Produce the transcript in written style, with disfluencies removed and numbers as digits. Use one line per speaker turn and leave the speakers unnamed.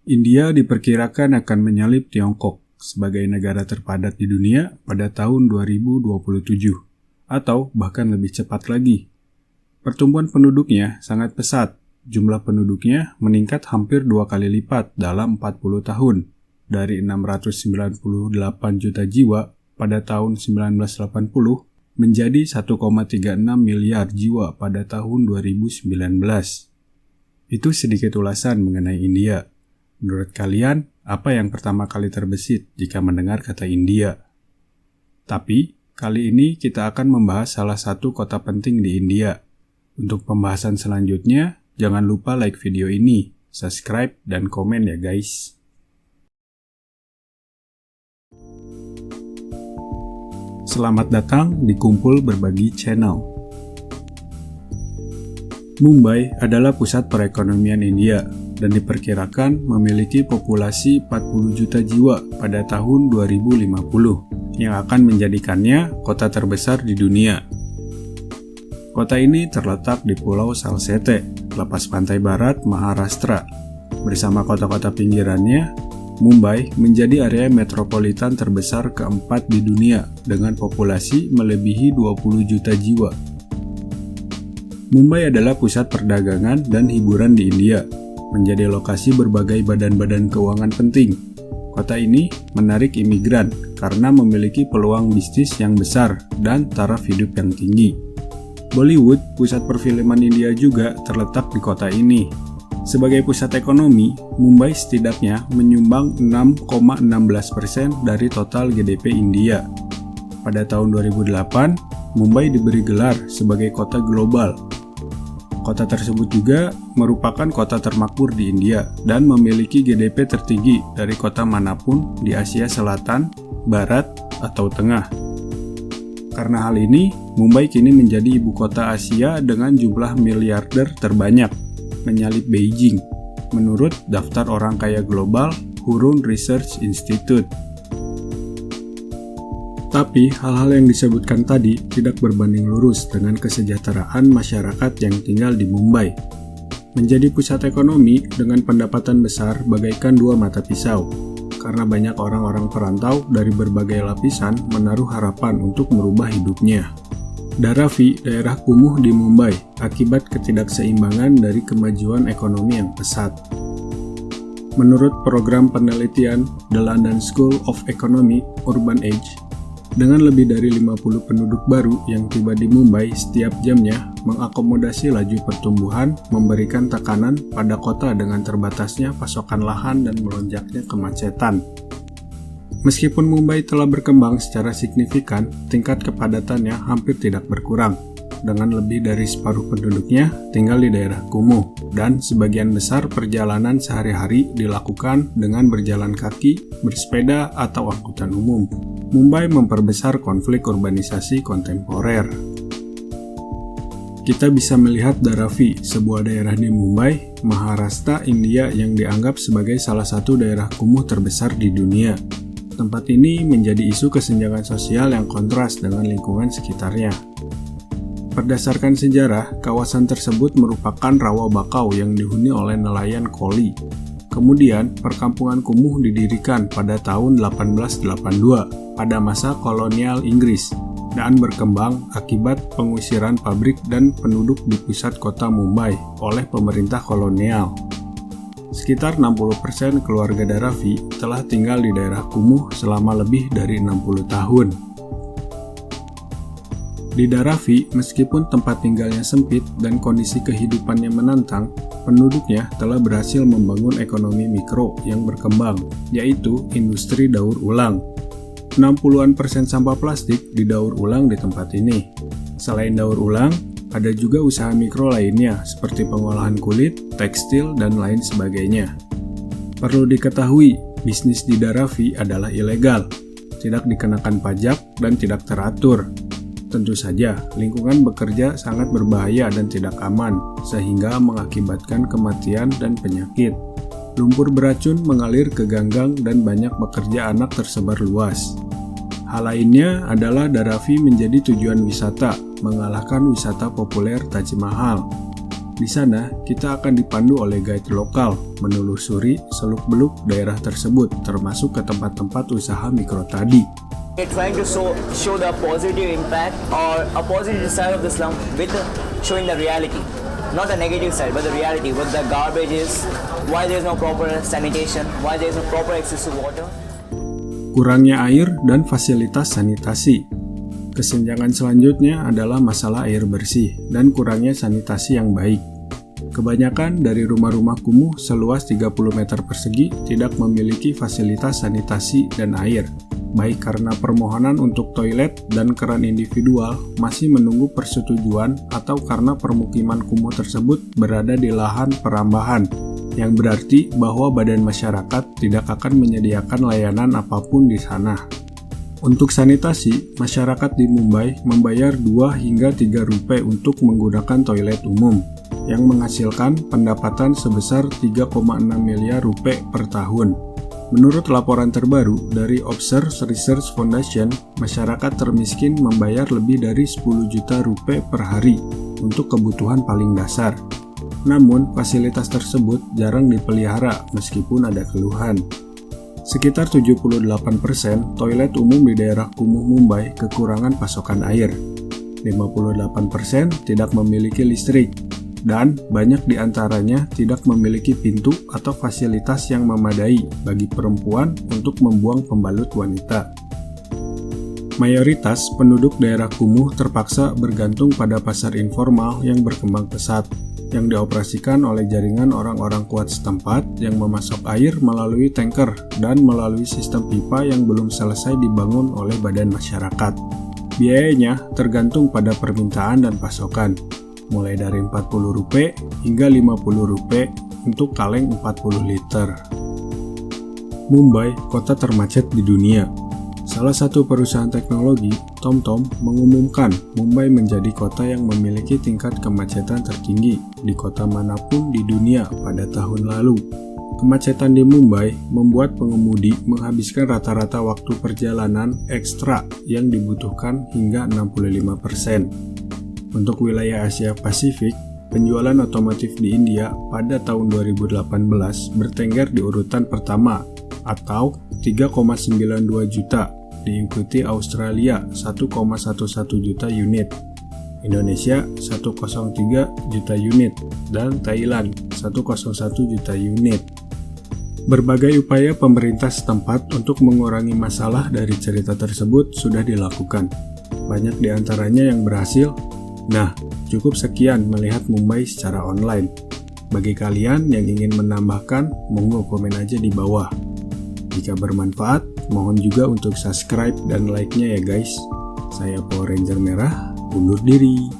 India diperkirakan akan menyalip Tiongkok sebagai negara terpadat di dunia pada tahun 2027, atau bahkan lebih cepat lagi. Pertumbuhan penduduknya sangat pesat, jumlah penduduknya meningkat hampir 2 kali lipat dalam 40 tahun, dari 698 juta jiwa pada tahun 1980 menjadi 1,36 miliar jiwa pada tahun 2019. Itu sedikit ulasan mengenai India. Menurut kalian, apa yang pertama kali terbesit jika mendengar kata India? Tapi, kali ini kita akan membahas salah satu kota penting di India. Untuk pembahasan selanjutnya, jangan lupa like video ini, subscribe, dan komen ya guys. Selamat datang di Kumpul Berbagi Channel. Mumbai adalah pusat perekonomian India dan diperkirakan memiliki populasi 40 juta jiwa pada tahun 2050 yang akan menjadikannya kota terbesar di dunia. Kota ini terletak di Pulau Salsette, lepas pantai barat Maharashtra. Bersama kota-kota pinggirannya, Mumbai menjadi area metropolitan terbesar keempat di dunia dengan populasi melebihi 20 juta jiwa. Mumbai adalah pusat perdagangan dan hiburan di India, menjadi lokasi berbagai badan-badan keuangan penting. Kota ini menarik imigran karena memiliki peluang bisnis yang besar dan taraf hidup yang tinggi. Bollywood, pusat perfilman India juga terletak di kota ini. Sebagai pusat ekonomi, Mumbai setidaknya menyumbang 6,16% dari total GDP India. Pada tahun 2008, Mumbai diberi gelar sebagai kota global. Kota tersebut juga merupakan kota termakmur di India dan memiliki GDP tertinggi dari kota manapun di Asia Selatan, Barat, atau Tengah. Karena hal ini, Mumbai kini menjadi ibu kota Asia dengan jumlah miliarder terbanyak, menyalip Beijing, menurut daftar orang kaya global Hurun Research Institute. Tapi, hal-hal yang disebutkan tadi tidak berbanding lurus dengan kesejahteraan masyarakat yang tinggal di Mumbai. Menjadi pusat ekonomi dengan pendapatan besar bagaikan dua mata pisau, karena banyak orang-orang perantau dari berbagai lapisan menaruh harapan untuk merubah hidupnya. Dharavi, daerah kumuh di Mumbai, akibat ketidakseimbangan dari kemajuan ekonomi yang pesat. Menurut program penelitian The London School of Economy Urban Age, dengan lebih dari 50 penduduk baru yang tiba di Mumbai setiap jamnya mengakomodasi laju pertumbuhan, memberikan tekanan pada kota dengan terbatasnya pasokan lahan dan melonjaknya kemacetan. Meskipun Mumbai telah berkembang secara signifikan, tingkat kepadatannya hampir tidak berkurang, dengan lebih dari separuh penduduknya tinggal di daerah kumuh, dan sebagian besar perjalanan sehari-hari dilakukan dengan berjalan kaki, bersepeda, atau angkutan umum. Mumbai memperbesar konflik urbanisasi kontemporer. Kita bisa melihat Dharavi, sebuah daerah di Mumbai, Maharashtra, India yang dianggap sebagai salah satu daerah kumuh terbesar di dunia. Tempat ini menjadi isu kesenjangan sosial yang kontras dengan lingkungan sekitarnya. Berdasarkan sejarah, kawasan tersebut merupakan rawa bakau yang dihuni oleh nelayan Koli. Kemudian, perkampungan kumuh didirikan pada tahun 1882 pada masa kolonial Inggris dan berkembang akibat pengusiran pabrik dan penduduk di pusat kota Mumbai oleh pemerintah kolonial. Sekitar 60% keluarga Dharavi telah tinggal di daerah kumuh selama lebih dari 60 tahun. Di Dharavi, meskipun tempat tinggalnya sempit dan kondisi kehidupannya menantang, penduduknya telah berhasil membangun ekonomi mikro yang berkembang, yaitu industri daur ulang. 60% sampah plastik didaur ulang di tempat ini. Selain daur ulang, ada juga usaha mikro lainnya seperti pengolahan kulit, tekstil, dan lain sebagainya. Perlu diketahui, bisnis di Dharavi adalah ilegal, tidak dikenakan pajak, dan tidak teratur. Tentu saja, lingkungan bekerja sangat berbahaya dan tidak aman, sehingga mengakibatkan kematian dan penyakit. Lumpur beracun mengalir ke ganggang dan banyak pekerja anak tersebar luas. Hal lainnya adalah Dharavi menjadi tujuan wisata, mengalahkan wisata populer Taj Mahal. Di sana, kita akan dipandu oleh guide lokal, menelusuri seluk-beluk daerah tersebut, termasuk ke tempat-tempat usaha mikro tadi.
We're trying to show the positive impact or a positive side of the slum with showing the reality. Not the negative side, but the reality, what the garbage is, why there's no proper sanitation, why there's no proper access to water.
Kurangnya air dan fasilitas sanitasi. Kesenjangan selanjutnya adalah masalah air bersih dan kurangnya sanitasi yang baik. Kebanyakan dari rumah-rumah kumuh seluas 30 meter persegi tidak memiliki fasilitas sanitasi dan air, baik karena permohonan untuk toilet dan keran individual masih menunggu persetujuan atau karena permukiman kumuh tersebut berada di lahan perambahan, yang berarti bahwa badan masyarakat tidak akan menyediakan layanan apapun di sana. Untuk sanitasi, masyarakat di Mumbai membayar 2 hingga 3 rupiah untuk menggunakan toilet umum, yang menghasilkan pendapatan sebesar 3,6 miliar rupiah per tahun. Menurut laporan terbaru dari Observe Research Foundation, masyarakat termiskin membayar lebih dari 10 juta rupiah per hari untuk kebutuhan paling dasar. Namun, fasilitas tersebut jarang dipelihara meskipun ada keluhan. Sekitar 78% toilet umum di daerah kumuh Mumbai kekurangan pasokan air. 58% tidak memiliki listrik, dan banyak di antaranya tidak memiliki pintu atau fasilitas yang memadai bagi perempuan untuk membuang pembalut wanita. Mayoritas penduduk daerah kumuh terpaksa bergantung pada pasar informal yang berkembang pesat, yang dioperasikan oleh jaringan orang-orang kuat setempat yang memasok air melalui tanker dan melalui sistem pipa yang belum selesai dibangun oleh badan masyarakat. Biayanya tergantung pada permintaan dan pasokan, mulai dari 40 rupiah hingga 50 rupiah untuk kaleng 40 liter. Mumbai, kota termacet di dunia. Salah satu perusahaan teknologi, TomTom, mengumumkan Mumbai menjadi kota yang memiliki tingkat kemacetan tertinggi di kota manapun di dunia pada tahun lalu. Kemacetan di Mumbai membuat pengemudi menghabiskan rata-rata waktu perjalanan ekstra yang dibutuhkan hingga 65%. Untuk wilayah Asia Pasifik, penjualan otomotif di India pada tahun 2018 bertengger di urutan pertama atau 3,92 juta, diikuti Australia 1,11 juta unit, Indonesia 103 juta unit, dan Thailand 101 juta unit. Berbagai upaya pemerintah setempat untuk mengurangi masalah dari cerita tersebut sudah dilakukan. Banyak di antaranya yang berhasil. Nah, cukup sekian melihat Mumbai secara online. Bagi kalian yang ingin menambahkan, monggo komen aja di bawah. Jika bermanfaat, mohon juga untuk subscribe dan like-nya ya guys. Saya Power Ranger Merah, undur diri.